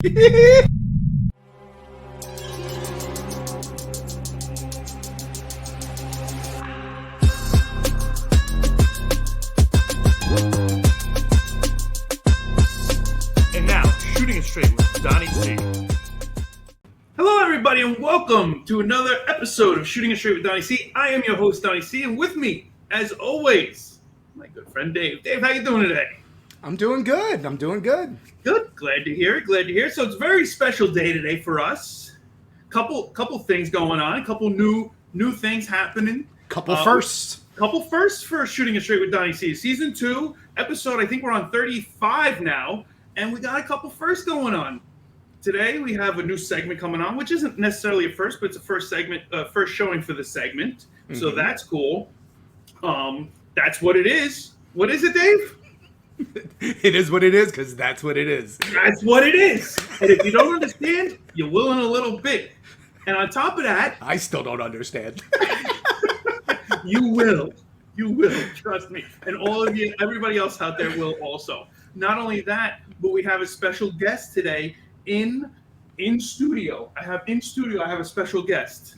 And now, Shooting It Straight with Donnie C. Hello, everybody, and welcome to another episode of Shooting It Straight with Donnie C. I am your host, Donnie C, and with me, as always, my good friend Dave. Dave, how you doing today? I'm doing good. Good. Glad to hear it. So it's a very special day today for us. Couple things going on. A couple new things happening. Couple firsts For Shooting It Straight with Donnie C. Season 2, episode, I think we're on 35 now, and we got a couple firsts going on. Today we have a new segment coming on, which isn't necessarily a first, but it's a first showing for the segment. Mm-hmm. So that's cool. That's what it is. What is it, Dave? It is what it is, because that's what it is. That's what it is. And if you don't understand, you will in a little bit. And on top of that, I still don't understand. You will. Trust me. And all of you, everybody else out there will also. Not only that, but we have a special guest today in studio. I have a special guest.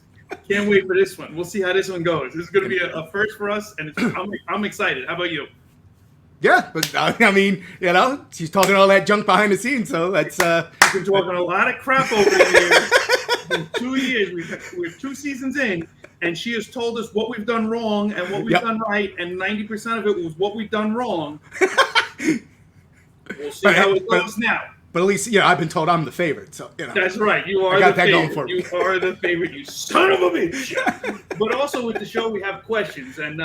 Can't wait for this one. We'll see how this one goes. This is going to be a first for us, and I'm excited. How about you? Yeah, but I mean, she's talking all that junk behind the scenes, so that's... She's been talking a lot of crap over the years. In 2 years, we're 2 seasons in, and she has told us what we've done wrong and what we've done right, and 90% of it was what we've done wrong. We'll see how it goes now. But at least, I've been told I'm the favorite, so, That's right. You are the favorite. Going for me. You are the favorite, you son of a bitch. But also with the show, we have questions, and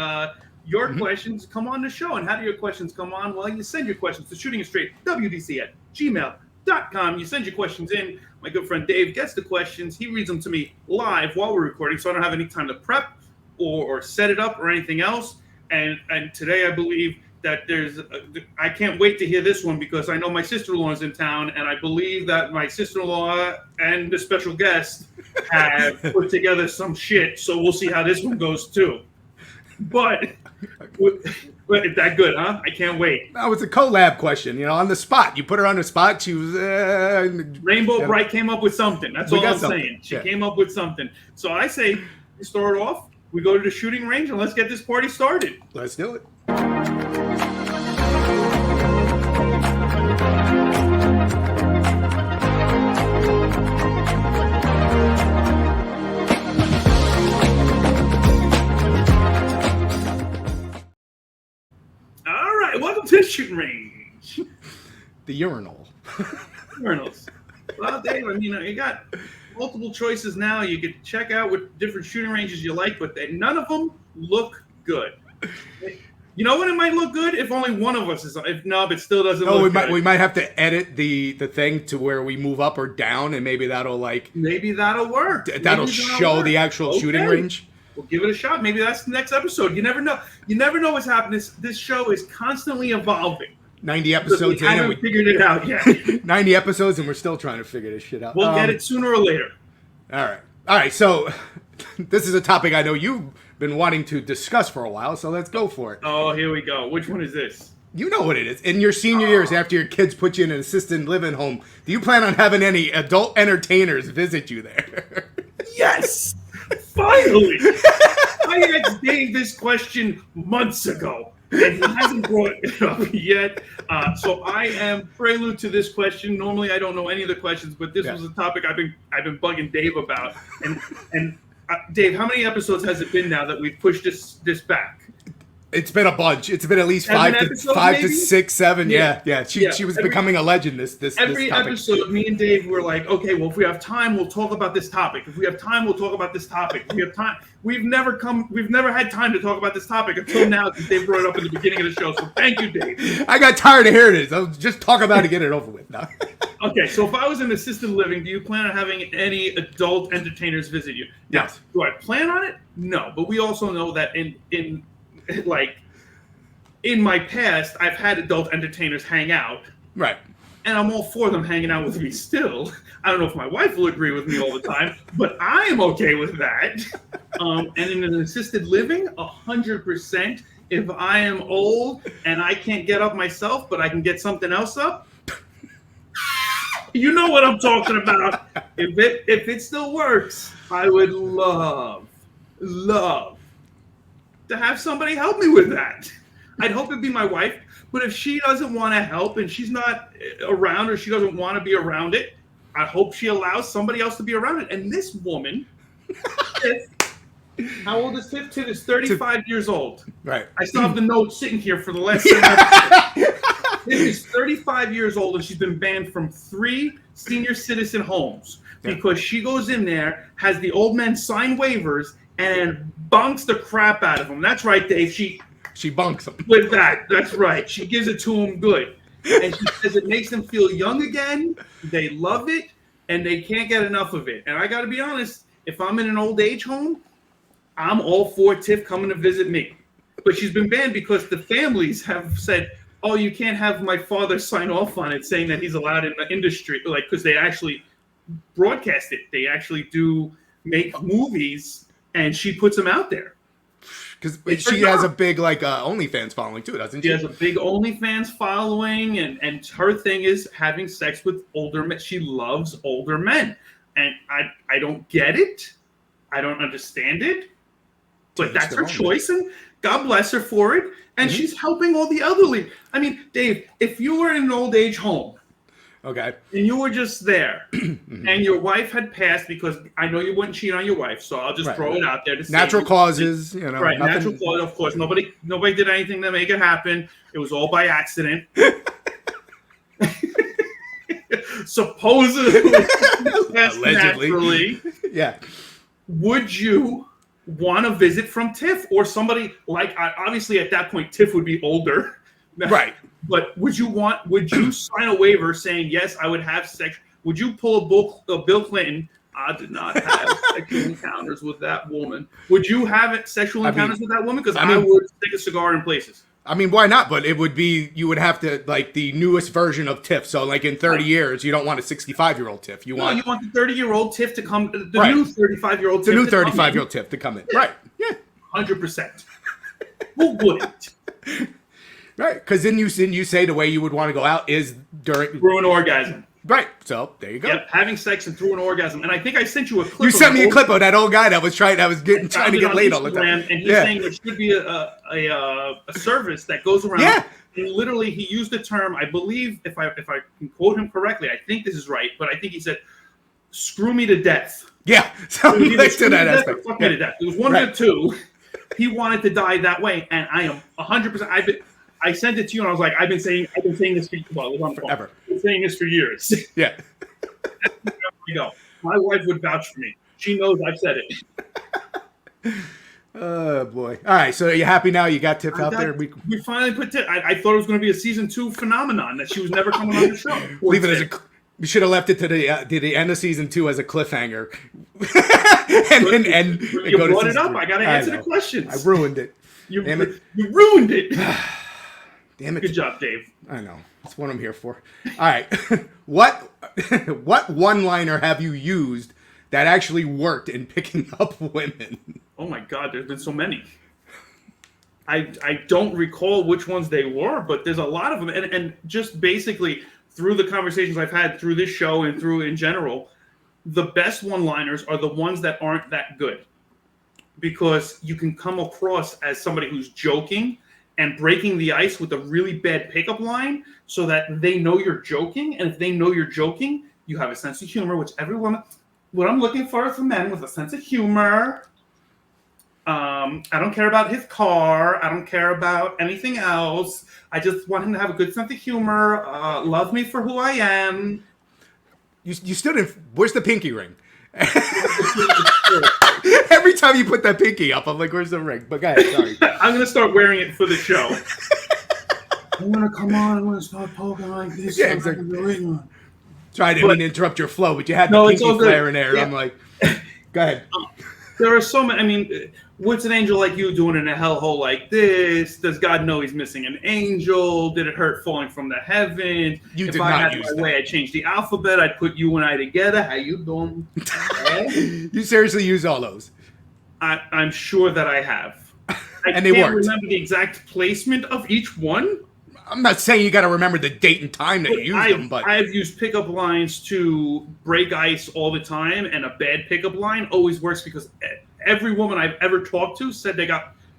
your questions come on the show. And how do your questions come on? Well, you send your questions to shootingitstraightwdc@gmail.com. You send your questions in. My good friend Dave gets the questions. He reads them to me live while we're recording, so I don't have any time to prep or set it up or anything else. And today I believe that I can't wait to hear this one, because I know my sister-in-law is in town, and I believe that my sister-in-law and the special guest have put together some shit, so we'll see how this one goes too. But it's that good, huh? I can't wait. No, it's a collab question, on the spot. You put her on the spot, she was... Rainbow Bright came up with something. That's all I'm saying. She came up with something. So I say, we start off, we go to the shooting range, and let's get this party started. Let's do it. Welcome to the shooting range. The urinal. Urinals. Well, Dave, you got multiple choices now. You could check out what different shooting ranges you like, but none of them look good. You know when it might look good? If only one of us is. If not, it still doesn't look good. We might have to edit the thing to where we move up or down, and maybe that'll work. That'll show the actual shooting range. We'll give it a shot. Maybe that's the next episode. You never know. You never know what's happening. This show is constantly evolving. 90 episodes in, and we figured it out yet. 90 episodes, and we're still trying to figure this shit out. We'll get it sooner or later. All right. So this is a topic I know you've been wanting to discuss for a while, so let's go for it. Oh, here we go. Which one is this? You know what it is. In your senior years, after your kids put you in an assisted living home, do you plan on having any adult entertainers visit you there? Yes! Finally! I asked Dave this question months ago, and he hasn't brought it up yet. So I am prelude to this question. Normally, I don't know any of the questions, but this was a topic I've been bugging Dave about. And Dave, how many episodes has it been now that we've pushed this back? It's been a bunch. It's been at least five to 6, 7. Yeah. She was becoming a legend. This every topic. Episode, me and Dave were like, okay, well, if we have time, we'll talk about this topic. If we have time, we'll talk about this topic. If we have time, we've never had time to talk about this topic until now. Dave brought it up in the beginning of the show. So thank you, Dave. I got tired of hearing it. I'll just talk about it to get it over with now. Okay, so if I was in assisted living, do you plan on having any adult entertainers visit you? Yes. Now, do I plan on it? No, but we also know that in my past, I've had adult entertainers hang out. Right. And I'm all for them hanging out with me still. I don't know if my wife will agree with me all the time, but I am okay with that. And in an assisted living, 100%. If I am old and I can't get up myself, but I can get something else up, You know what I'm talking about. If it still works, I would love to have somebody help me with that. I'd hope it'd be my wife. But if she doesn't want to help and she's not around or she doesn't want to be around it, I hope she allows somebody else to be around it. And this woman, Tiff, how old is Tiff? Tiff is 35 years old. Right. I still have the note sitting here for the last 7 months. Tiff is 35 years old and she's been banned from 3 senior citizen homes because she goes in there, has the old men sign waivers, and bunks the crap out of them. That's right, Dave. She bunks them. With that. That's right. She gives it to them good. And she says it makes them feel young again. They love it, and they can't get enough of it. And I got to be honest, if I'm in an old age home, I'm all for Tiff coming to visit me. But she's been banned because the families have said, oh, you can't have my father sign off on it saying that he's allowed in the industry. Like, because they actually broadcast it. They actually do make movies, and she puts them out there. Because she has a big OnlyFans following too, doesn't she? She has a big OnlyFans following, and her thing is having sex with older men. She loves older men, and I don't get it. I don't understand it, but that's her choice, and God bless her for it. And she's helping all the elderly. I mean, Dave, if you were in an old age home, okay, and you were just there, and your wife had passed, because I know you wouldn't cheat on your wife, so I'll just throw it out there to say natural causes, right? Nothing. Natural causes, of course. Nobody did anything to make it happen. It was all by accident. Supposedly, allegedly, naturally. Yeah. Would you want to visit from Tiff or somebody like? Obviously, at that point, Tiff would be older. Right. But would you sign a waiver saying, yes, I would have sex? Would you pull a Bill Clinton? I did not have sexual encounters with that woman. Would you have sexual encounters with that woman? Because I would stick a cigar in places. I mean, why not? But it would be, you would have to, the newest version of Tiff. So, in 30 years, you don't want a 65-year-old Tiff. You want the 30-year-old Tiff to come, the new 35-year-old Tiff. The new 35-year-old Tiff to come in. Yeah. Right. Yeah. 100%. Who wouldn't? Right, because then you say the way you would want to go out is through an orgasm. Right, so there you go. Yep, having sex and through an orgasm. And I think I sent you a clip. You sent me a clip of that old guy that was trying to get laid all the time. And he's saying there should be a service that goes around. Yeah. And literally, he used the term, I believe, if I can quote him correctly, I think this is right, but I think he said, "Screw me to death." Yeah, so next to that aspect. Fuck me to death. It was one of the two. He wanted to die that way, and I am 100%. I sent it to you, and I was like, I've been saying this for forever. I've been saying this for years. Yeah. There you go. My wife would vouch for me. She knows I've said it. Oh boy! All right, so are you happy now? You got Tiff out there. We finally put Tiff. I thought it was going to be a season 2 phenomenon that she was never coming on the show. Leave it as we should have left it to the end of season 2 as a cliffhanger. and you brought it up. I got to answer the questions. I ruined it. You ruined it. Damn it! Good job, Dave. I know. That's what I'm here for. All right. What one-liner have you used that actually worked in picking up women? Oh my God, there's been so many. I don't recall which ones they were, but there's a lot of them. And just basically through the conversations I've had through this show and through in general, the best one-liners are the ones that aren't that good. Because you can come across as somebody who's joking and breaking the ice with a really bad pickup line so that they know you're joking. And if they know you're joking, you have a sense of humor, which what I'm looking for is a man with a sense of humor. I don't care about his car. I don't care about anything else. I just want him to have a good sense of humor, love me for who I am. You stood in, where's the pinky ring? Every time you put that pinky up, I'm like, where's the ring? But go ahead, sorry. I'm going to start wearing it for the show. I'm going to come on, I'm going to start poking like this. Yeah, exactly. Sorry, I didn't mean to interrupt your flow, but you had the pinky flare in there. Yeah. I'm like, go ahead. There are so many, I mean, what's an angel like you doing in a hellhole like this? Does God know he's missing an angel? Did it hurt falling from the heavens? If I had my way, I'd change the alphabet. I'd put you and I together. How you doing? You seriously use all those? I'm sure that I have. And they worked. Remember the exact placement of each one. I'm not saying you got to remember the date and time that you used them, but I've used pickup lines to break ice all the time, and a bad pickup line always works because every woman I've ever talked to said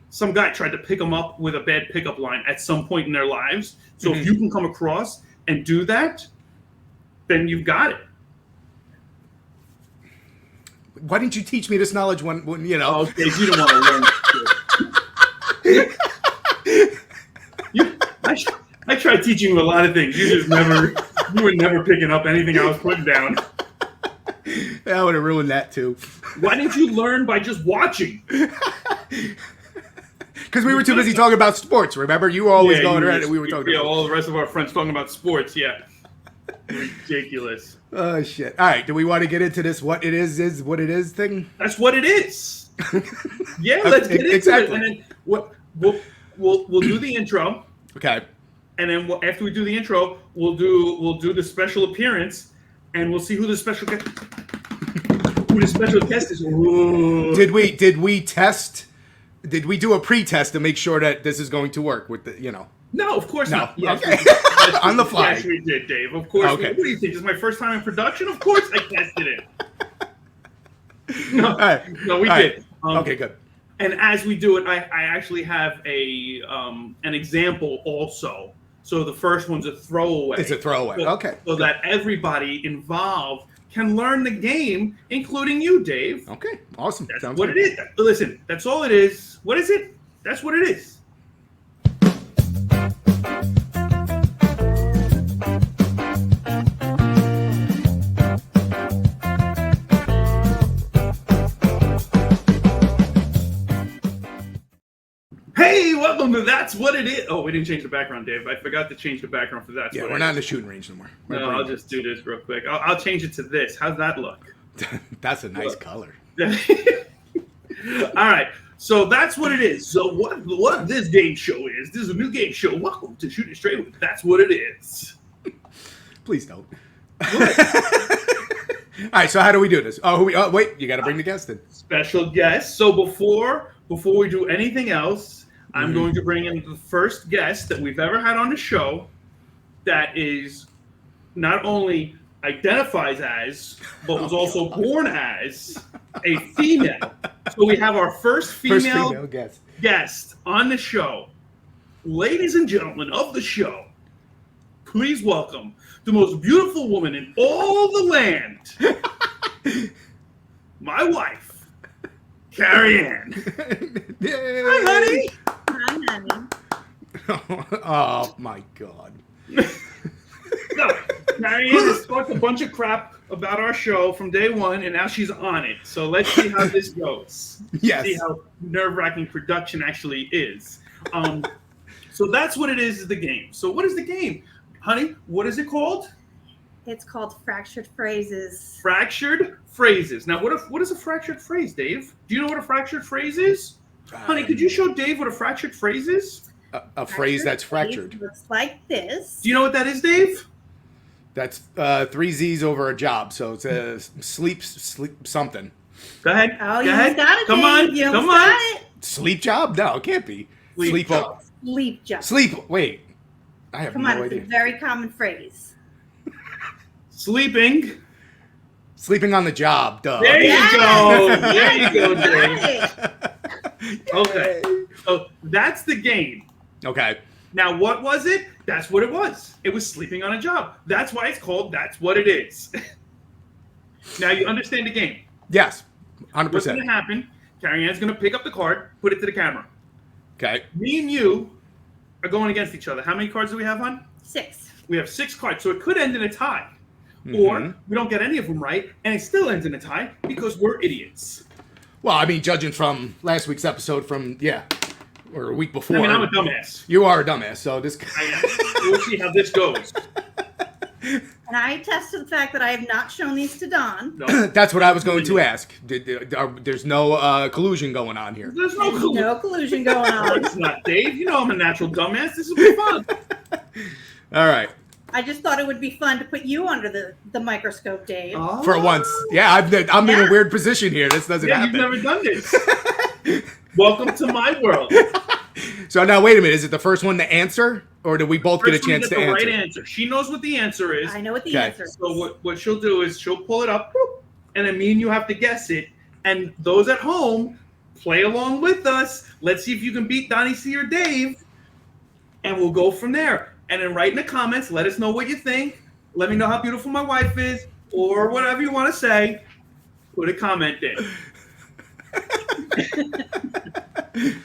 some guy tried to pick them up with a bad pickup line at some point in their lives. So if you can come across and do that, then you've got it. Why didn't you teach me this knowledge when you know? Okay, you don't want to learn. I tried teaching you a lot of things. You were never picking up anything I was putting down. I would have ruined that too. Why didn't you learn by just watching? Because we were too busy talking about sports. Remember, you were always going around, and we were talking. Yeah, all the rest of our friends talking about sports. Yeah, ridiculous. Oh shit! All right, do we want to get into this? What it is what it is thing? That's what it is. Yeah, let's get into it. And then we'll do the intro. Okay. And then after we do the intro, we'll do the special appearance, and we'll see who the special guest is. Ooh. Did we test? Did we do a pre-test to make sure that this is going to work with the, you know? No, of course not. Yes, okay. On the fly. Yes, we did, Dave. Of course. Okay. What do you think? This is my first time in production? Of course I tested it. No, all right. No, we all did. Right. Okay, good. And as we do it, I actually have an example also. So the first one's a throwaway. It's a throwaway. Okay. So that everybody involved can learn the game, including you, Dave. Okay. Awesome. That's Sounds what good. it is. Listen, that's all it is. What is it? That's what it is. Hey, welcome to That's What It Is. Oh, we didn't change the background, Dave. I forgot to change the background for that. Yeah, we're not in the shooting range anymore. No, I'll just do this real quick. I'll change it to this. How's that look? That's a nice color. All right. So that's what it is. So what this game show is, this is a new game show. Welcome to Shoot It Straight with That's What It Is. Please don't. All right, so how do we do this? Oh, wait, you got to bring the guest in. Special guest. So before we do anything else, I'm going to bring in the first guest that we've ever had on the show that is not only identifies as, but was also born as a female. So we have our first female guest on the show. Ladies and gentlemen of the show, please welcome the most beautiful woman in all the land, my wife, Carrie Ann. Hi, honey. Hi, honey. Oh, my God. No, Carrie Ann has talked a bunch of crap about our show from day one, and now she's on it. So let's see how this goes. Yes. See how nerve-wracking production actually is. So that's what it is the game. So what is the game? Honey, what is it called? It's called Fractured Phrases. Fractured phrases. Now, what is a fractured phrase, Dave? Do you know what a fractured phrase is? Honey, could you show Dave what a fractured phrase is? A phrase that's fractured. Looks like this. Do you know what that is, Dave? That's 3 Z's over a job, so it's a sleep something. Go ahead. Oh, Go you ahead. got it, Come Dave. on. You Come got on. it. Sleep job? No, it can't be. Sleep job. Sleep job. Sleep. Wait. I have Come no on, idea. it's a very common phrase. Sleeping. Sleeping on the job. Duh. There you Yes. go. There you go, Got Dave. it. Okay. So that's the game. Okay. Now, what was it? That's what it was. It was sleeping on a job. That's why it's called That's What It Is. Now, you understand the game. Yes. 100%. What's going to happen? Carrie Ann's going to pick up the card, put it to the camera. Okay. Me and you are going against each other. How many cards do we have, hon? 6. We have 6 cards, so it could end in a tie. Or we don't get any of them right, and it still ends in a tie because we're idiots. Well, I mean, judging from last week's episode or a week before. I mean, I'm a dumbass. You are a dumbass, so this... I am. We'll see how this goes. And I attest to the fact that I have not shown these to Don. No. That's what I was going to ask. There's no collusion going on here. There's no There's collusion. no collusion going on. It's not, Dave. You know I'm a natural dumbass. This will be fun. All right. I just thought it would be fun to put you under the microscope, Dave. Oh. For once. Yeah, I'm in a weird position here. This doesn't Yeah, happen. you've never done this. Welcome to my world. So now, wait a minute. Is it the first one to answer, or do we both get a First one chance get to the answer? right answer. She knows what the answer is. I know what the Okay. answer is. So what she'll do is she'll pull it up, and then me and you have to guess it. And those at home, play along with us. Let's see if you can beat Donnie C or Dave, and we'll go from there. And then write in the comments, let us know what you think. Let me know how beautiful my wife is, or whatever you want to say. Put a comment in.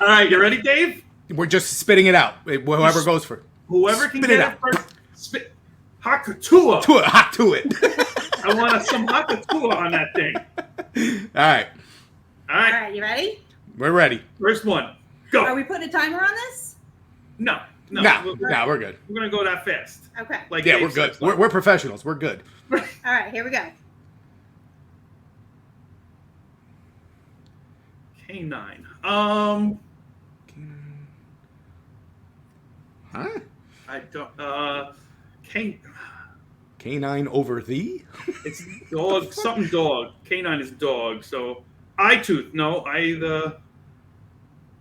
All right, you ready, Dave? We're just spitting it out. Whoever goes for Whoever can Spit it get it out. first, spit. Hakatua. to it. Hot to it. I want some Hakatua on that thing. All right, All right, you ready? we're ready. First one, go. Are we putting a timer on this? No, No, we're good. We're gonna go that fast. Okay. Like Yeah, Dave we're good. said. We're professionals. We're good. All right, here we go. K9. Huh? I don't. K. Canine over thee? It's dog. Something dog. K9 is dog. So eye tooth. No, the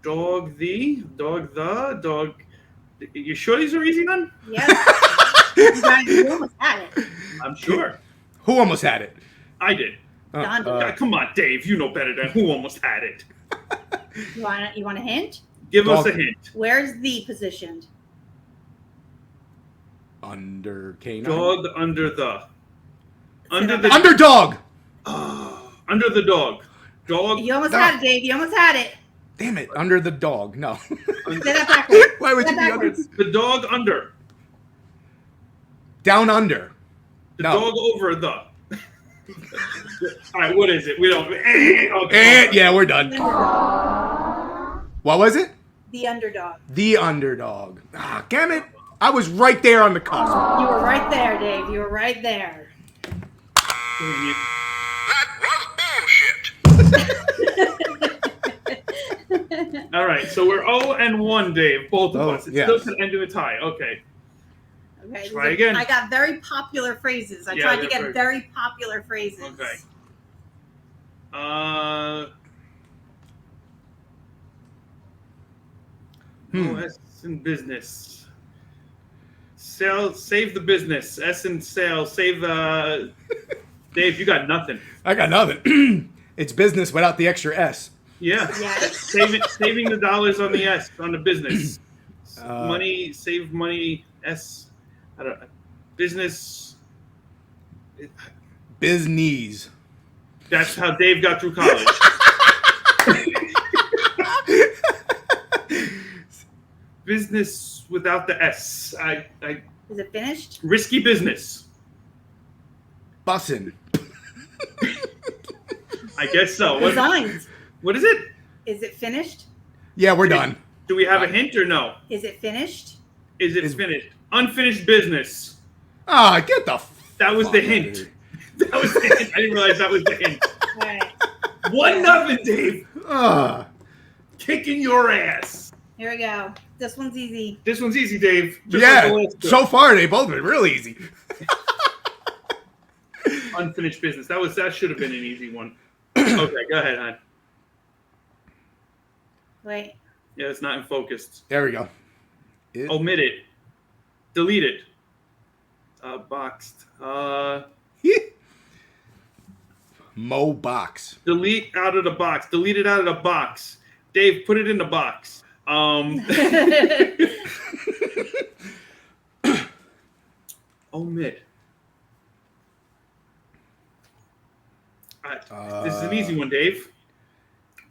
dog. The dog. The dog. You sure these are easy, then? Yep. You almost had it. I'm sure. Who almost had it? I did. Don did. Come on, Dave. You know better than who almost had it. You want a hint? Give us Dog. a hint. Where's the positioned? Under canine. Dog under the. Under Sit the. on Underdog. Under the dog. Dog. You almost Dog. had it, Dave. You almost had it. Damn it! Under the dog. No. Say that backwards. Why would Say you that be under? backwards. The dog under. Down under. The No. dog over the. All right, what is it? We don't. Okay. And yeah, we're done. What was it? The underdog. The underdog. Ah, damn it! I was right there on the cusp. You were right there, Dave. You were right there. All right, so we're 0-1, Dave. Both of Oh, us. It's yes. still to end in a tie. Okay. Okay. Try again. I got very popular phrases. I Yeah, tried to they're get very- very popular phrases. Okay. S in business. Save the business. S in sales. Save the. Dave, you got nothing. I got nothing. It's business without the extra S. Yeah. Yes. Saving the dollars on the S on the business. Uh, Save money. S. I don't know. Business. Business. That's how Dave got through college. Business without the S. Is it finished? Risky business. Bussin'. I guess so. Resigned. What is it? Is it finished? Yeah, we're done. Do we have a hint or no? Is it finished? Is it Is- finished? Unfinished business. Ah, get the. That was fuck the outta hint. here. That was the hint. I didn't realize that was the hint. All right. 1-0, Dave. Ah, Kicking your ass. Here we go. This one's easy. This one's easy, Dave. Just like yeah. the last two. So far, they both been real easy. Unfinished business. That should have been an easy one. Okay, go ahead, hon. Wait. Yeah, it's not in focus. There we go. Omit it. Delete it. Boxed. Mo box. Delete out of the box. Delete it out of the box. Dave, put it in the box. Omit. This is an easy one, Dave.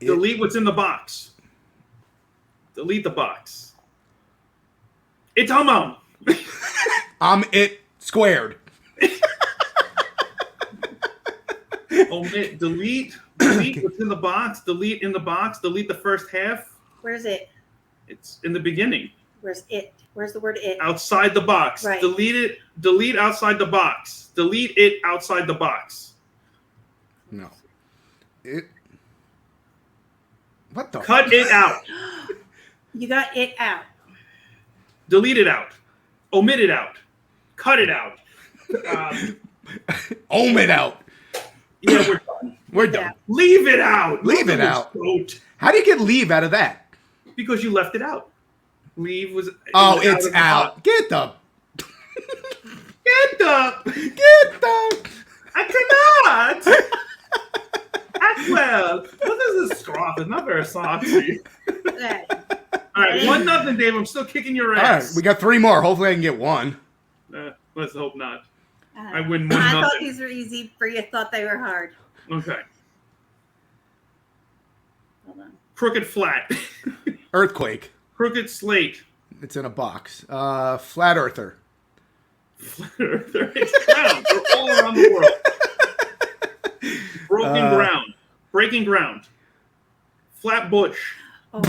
Delete what's in the box. Delete the box. It's Hamam. It squared. Omit. Delete what's in the box. Delete in the box. Delete the first half. Where's it? It's in the beginning. Where's it? Where's the word it? Outside the box. Right. Delete it. Delete outside the box. Delete it outside the box. No. What the? Cut it out. You got it out. Delete it out. Omit it out. Cut it out. Ohm it out. Yeah, we're done. We're done. Yeah. Leave it out. Leave it out. Goat. How do you get leave out of that? Because you left it out. Leave was. Oh, it was it's of the out. pot. Get the. Get up! Get the. I cannot! Actwell! What is this scruff? It's not very saucy. Okay. Alright, 1-0, Dave. I'm still kicking your All right, ass. we got 3 more. Hopefully, I can get 1. Let's hope not. Uh, I win 1-0. I thought these were easy. Bria thought they were hard. Okay. Hold on. Crooked flat. Earthquake. Crooked slate. It's in a box. Flat earther. Flat earther. It's ground. They're all around the world. Broken ground. Breaking ground. Flat bush. Oh.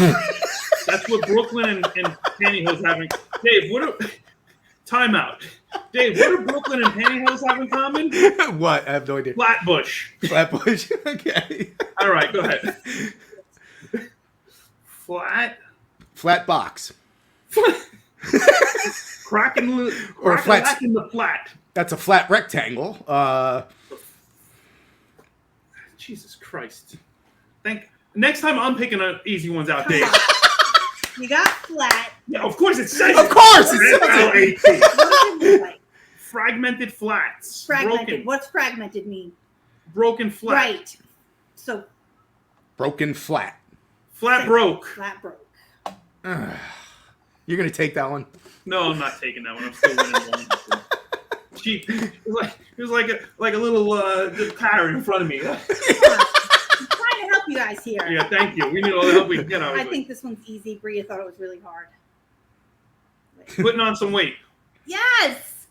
That's what Brooklyn and Pantyhose having. Dave, what are. Timeout. Dave, what do Brooklyn and Pantyhose have in common? What? I have no idea. Flatbush. Flatbush. Okay. All right, go ahead. Flat box. Cracking Or flat. in the flat. That's a flat rectangle. Jesus Christ. Next time I'm picking easy ones out, Dave. You got flat. Yeah, of course it says. Of course, it it's says. What does it look like? Fragmented flats. Fragmented. Broken. What's fragmented mean? Broken flat. Right. So broken flat. Flat broke. flat broke. You're gonna take that one? No, I'm not taking that one. I'm still winning one. Cheap. It was like a little parrot in front of me. I'm trying to help you guys here. Yeah, thank you. We need all the help we can get. I think this one's easy. Bria thought it was really hard. Putting on some weight. Yes!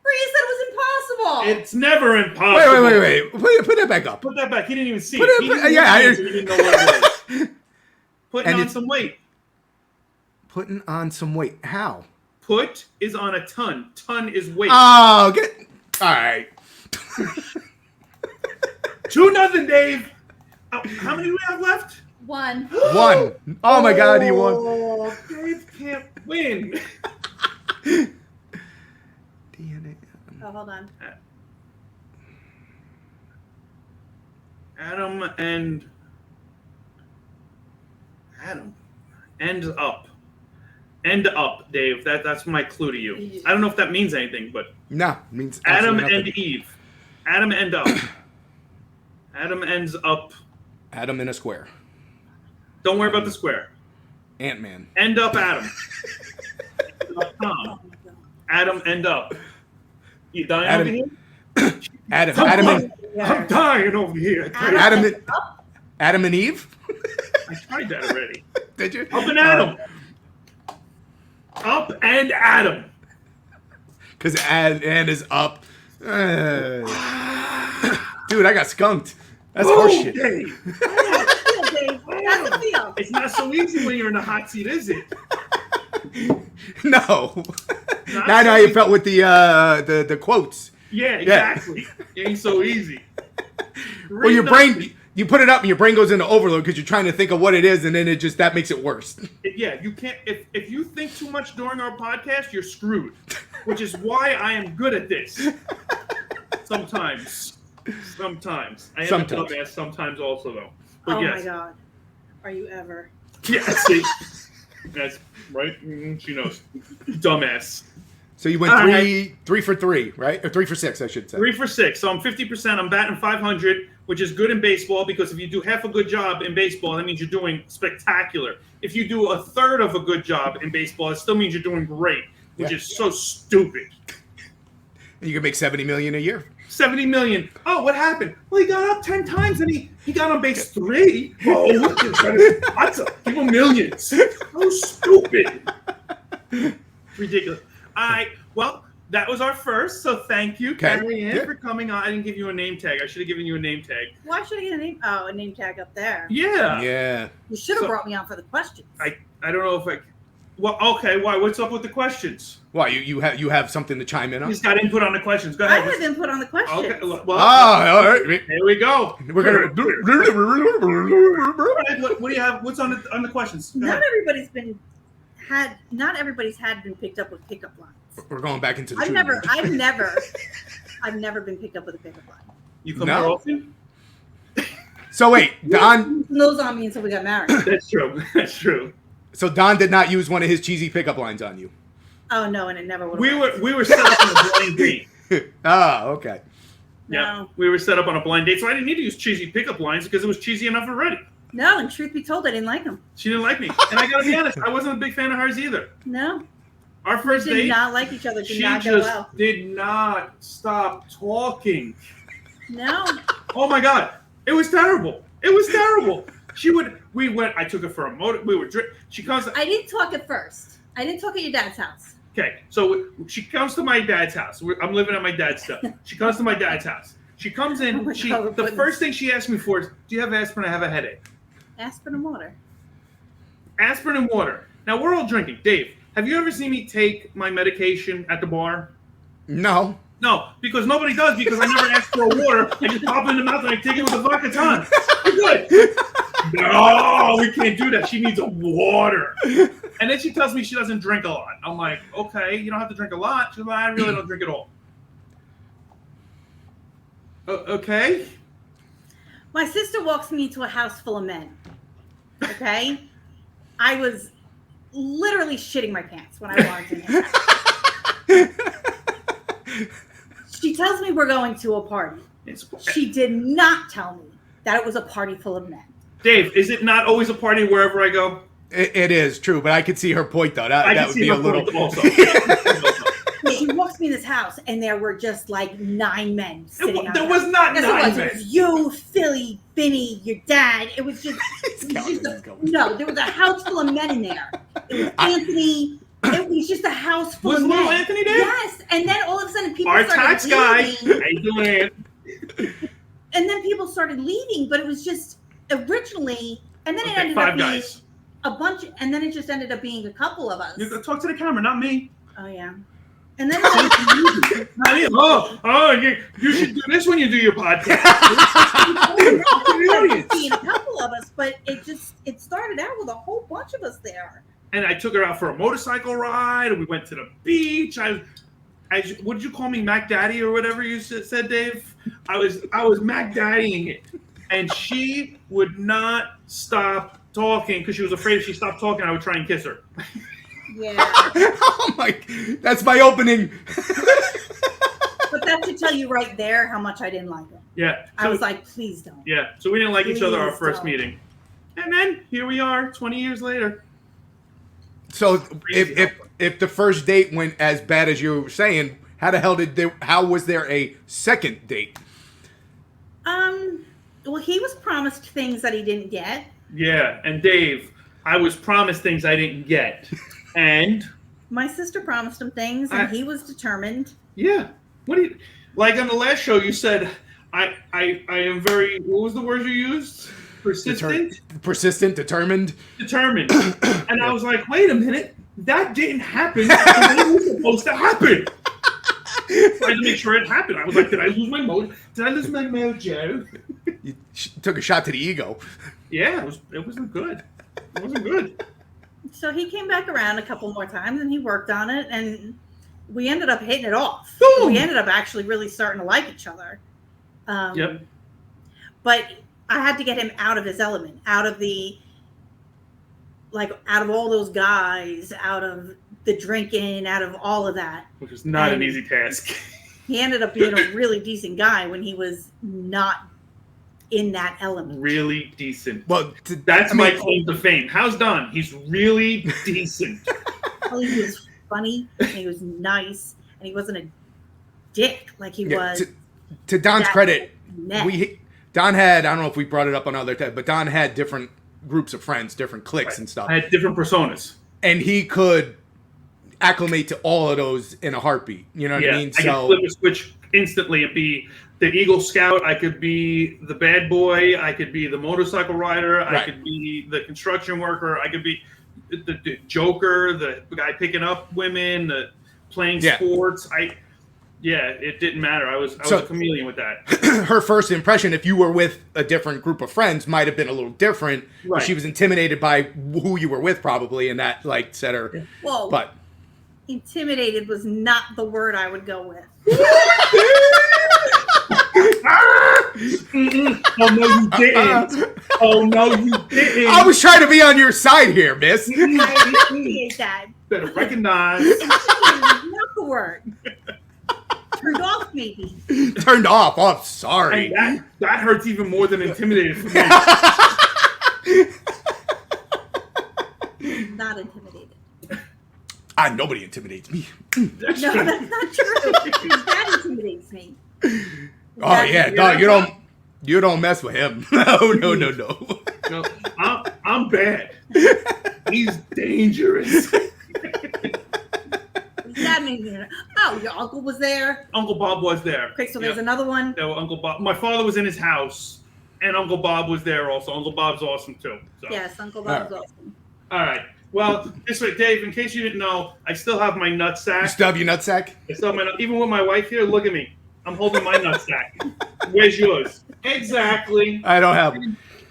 Bria said it was impossible. It's never impossible. Wait. Put that back up. Put that back. He didn't even see Put it. it- yeah, He didn't know what it was. Putting And on some weight. Putting on some weight. How? Put is on a ton. Ton is weight. Oh, all right. 2-0, Dave. Oh, how many do we have left? One. 1. Oh my God, he won. Oh, Dave can't win. DNA. Oh, hold on. Adam ends up. End up, Dave. That's my clue to you. I don't know if that means anything, but No, it means Adam absolutely and nothing. Eve. Adam end up. Adam ends up. Adam in a square. Don't worry about the square. Ant-Man. End up Adam. Oh, my God. Adam end up. You dying Adam- over here? I'm dying over here. Adam and Eve? I tried that already. Did you? Up and Adam. Up and Adam. Because and is up. Dude, I got skunked. That's horseshit. Dave. That's the feel. It's not so easy when you're in a hot seat, is it? No. Not Now I know so how you easy. felt with the quotes. Yeah, exactly. It ain't so easy. Well, your brain, you put it up and your brain goes into overload because you're trying to think of what it is, and then that makes it worse. Yeah, you can't. If you think too much during our podcast, you're screwed. Which is why I am good at this. Sometimes. I am a dumbass sometimes also, though. But Oh, yes. my God. Are you ever? Yeah, see. That's right. She knows. Dumbass. So you went All three for 3, right? Or 3 for 6, I should say. 3 for 6. So I'm 50%. I'm batting 500, which is good in baseball because if you do half a good job in baseball, that means you're doing spectacular. If you do a third of a good job in baseball, it still means you're doing great, which is so stupid. You can make $70 million a year. 70 million. Oh, what happened? Well, he got up 10 times and he got on base 3. Oh, what the What's up? Give him millions. So stupid. Ridiculous. All right. Well, that was our first. So thank you, Carrie Ann, for coming on. I didn't give you a name tag. I should have given you a name tag. Why should I get a name? Oh, a name tag up there. Yeah. Yeah. You should have brought me on for the questions. I don't know if I. Well, okay. Why? What's up with the questions? Why you have something to chime in on? He's got input on the questions. Go I ahead. have input on the questions. Okay. Well, All right. here we go. We're gonna. What do you have? What's on the questions? Go Not ahead. everybody's been picked up with pickup lines. We're going back into the. I've shooting. never been picked up with a pickup line. You come here often? So wait, Don. Nose on me until we got married. That's true. That's true. So Don did not use one of his cheesy pickup lines on you. Oh no, and it never would. We were set up on a blind date. Oh, okay. Yeah, No. we were set up on a blind date, so I didn't need to use cheesy pickup lines because it was cheesy enough already. No, and truth be told, I didn't like him. She didn't like me, and I gotta be honest, I wasn't a big fan of hers either. No, Our first did date, not like each other. Did she not go just well. did not stop talking. No. Oh my god, it was terrible. It was terrible. I took her for a motor. She comes. I didn't talk at first. I didn't talk at your dad's house. Okay, so she comes to my dad's house. I'm living at my dad's still. She comes to my dad's house. She comes in. Oh my God, the first thing she asked me for is, "Do you have aspirin? I have a headache." Aspirin and water. Aspirin and water. Now we're all drinking. Dave, have you ever seen me take my medication at the bar? No. No, because nobody does. Because I never ask for a water. I just pop it in the mouth and I take it with a vodka ton. We're good. No, we can't do that. She needs a water. And then she tells me she doesn't drink a lot. I'm like, okay, you don't have to drink a lot. She's like, I really don't drink at all. Okay. My sister walks me to a house full of men. Okay? I was literally shitting my pants when I walked in there. She tells me we're going to a party. She did not tell me that it was a party full of men. Dave, is it not always a party wherever I go? It is true, but I could see her point though. That would be a little. Also. She walks me in this house, and there were just like 9 men sitting. There was not 9 men. It was you, Philly, Vinny, your dad. It was just. No, there was a house full of men in there. It was Anthony. It was just a house full Was of men. little Anthony there? Yes, and then all of a sudden people Our started tax guy. leaving. How you doing? And then people started leaving, but it was just originally, and then it ended 5 up being guys. a bunch, and then it just ended up being a couple of us. You gotta talk to the camera, not me. Oh yeah, and then it Not me. You should do this when you do your podcast. ended up being a couple of us, but it started out with a whole bunch of us there. And I took her out for a motorcycle ride, and we went to the beach. What did you call me, Mac Daddy or whatever you said, Dave? I was Mac Daddying it, and she would not stop talking because she was afraid if she stopped talking, I would try and kiss her. Yeah, Oh my! That's my opening. but that should tell you right there how much I didn't like him. Yeah, I was like, please don't. yeah. So we didn't like each other our Please first don't. meeting, and then here we are, 20 years later. So if the first date went as bad as you were saying, how was there a second date? Well, he was promised things that he didn't get. Yeah, and Dave, I was promised things I didn't get, and My sister promised him things, and he was determined. yeah. What do you like on the last show? You said I am very. What was the word you used? Persistent. Persistent, determined. Determined. And I was like, wait a minute, that didn't happen. It was supposed to happen. So I had to make sure it happened. I was like, did I lose my mojo? Did I lose my mojo? You took a shot to the ego. Yeah, it wasn't good. It wasn't good. So he came back around a couple more times, and he worked on it, and we ended up hitting it off. Boom! We ended up actually really starting to like each other. Yep. But I had to get him out of his element, out of all those guys, out of the drinking, out of all of that. Which is not an easy task. He ended up being a really decent guy when he was not in that element. Really decent. Well, That's my claim to fame. How's Don? He's really decent. Well, he was funny, and he was nice, and he wasn't a dick like he was. To Don's that credit, net. Don had, I don't know if we brought it up on other time, but Don had different groups of friends, different cliques and stuff. I had different personas. And he could acclimate to all of those in a heartbeat. You know what I mean? I could flip a switch instantly and be the Eagle Scout. I could be the bad boy. I could be the motorcycle rider. I could be the construction worker. I could be the Joker, the guy picking up women, the playing sports. It didn't matter. I was a chameleon with that. Her first impression, if you were with a different group of friends, might have been a little different. Right. She was intimidated by who you were with, probably, and that set her. Well, but intimidated was not the word I would go with. Oh no, you didn't. Oh no, you didn't. I was trying to be on your side here, miss. I appreciate that. Better recognize. Intimidated is not the word. Turned off, maybe. Turned off. Oh, I'm sorry. And that hurts even more than intimidated for me. Not intimidated. Nobody intimidates me. That's No, true. that's not true. That intimidates me. Oh yeah, no, you don't mess with him. No. No, I'm bad. He's dangerous. That made me. Oh, your uncle was there. Uncle Bob was there. Okay, so there's Yep. another one. No, Uncle Bob. My father was in his house, and Uncle Bob was there also. Uncle Bob's awesome too. So. Yes, Uncle Bob was awesome. All right. Well, this way, Dave. In case you didn't know, I still have my nutsack. You still have your nutsack? I still have my even with my wife here. Look at me. I'm holding my nutsack. Where's yours? Exactly. I don't have.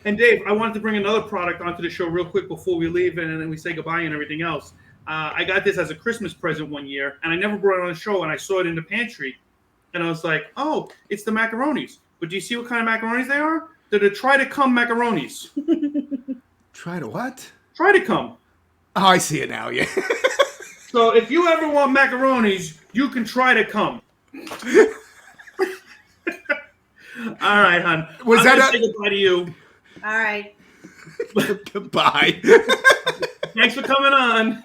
And Dave, I wanted to bring another product onto the show real quick before we leave, and then we say goodbye and everything else. I got this as a Christmas present one year, and I never brought it on the show, and I saw it in the pantry, and I was like, oh, it's the macaronis. But do you see what kind of macaronis they are? They're the try to come macaronis. Try to what? Try to come. Oh, I see it now. Yeah. So if you ever want macaronis, you can try to come. All right, hon. Was I'm that gonna a- say goodbye to you? All right. Goodbye. Thanks for coming on.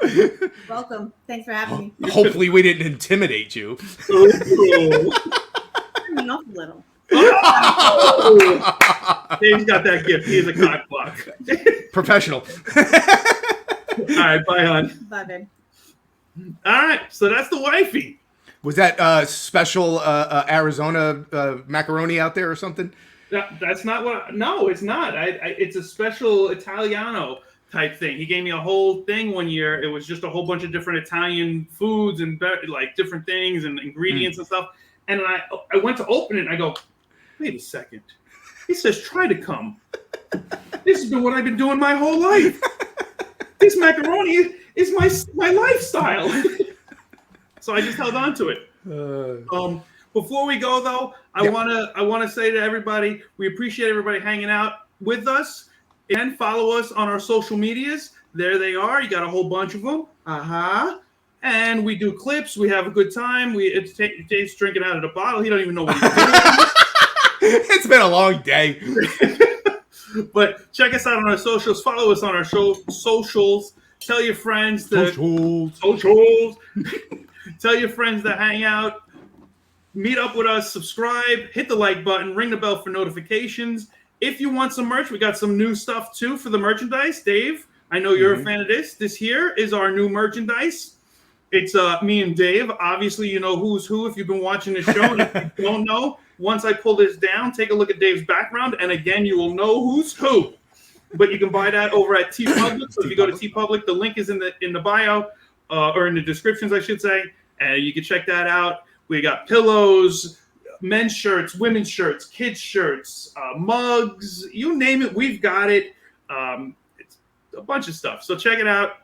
Welcome. Thanks for having me. Hopefully, we didn't intimidate you. Ooh. Turn me off a little. Oh! Dave's got that gift. He is a cock block. Professional. All right, bye, hon. Bye, babe. All right, so that's the wifey. Was that special Arizona macaroni out there or something? That's not what. No, it's not. It's a special Italiano type thing. He gave me a whole thing one year. It was just a whole bunch of different Italian foods and like different things and ingredients and stuff. And then I went to open it and I go, wait a second. He says, try to come. This has been what I've been doing my whole life. This macaroni is my lifestyle. So I just held on to it. Before we go though, I wanna say to everybody, we appreciate everybody hanging out with us. And follow us on our social medias. There they are. You got a whole bunch of them. And we do clips. We have a good time. Dave's drinking out of the bottle. He don't even know what he's doing. It's been a long day. But check us out on our socials. Follow us on our socials. Tell your friends to socials. Tell your friends to hang out. Meet up with us. Subscribe. Hit the like button. Ring the bell for notifications. If you want some merch, we got some new stuff too for the merchandise. Dave, I know you're a fan of this. This here is our new merchandise. It's me and Dave. Obviously, you know who's who if you've been watching the show. And if you don't know, once I pull this down, take a look at Dave's background, and again, you will know who's who. But you can buy that over at TeePublic. So if you go to TeePublic, the link is in the bio or in the descriptions, I should say, and you can check that out. We got pillows, men's shirts, women's shirts, kids' shirts, mugs, you name it, we've got it. It's a bunch of stuff. So check it out.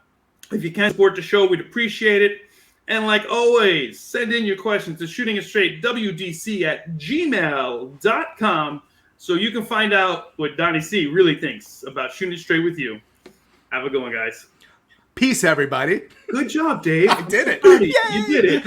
If you can support the show, we'd appreciate it. And like always, send in your questions to shootingitstraightwdc@gmail.com so you can find out what Donnie C really thinks about Shooting It Straight with you. Have a good one, guys. Peace, everybody. Good job, Dave. I did it. You did it.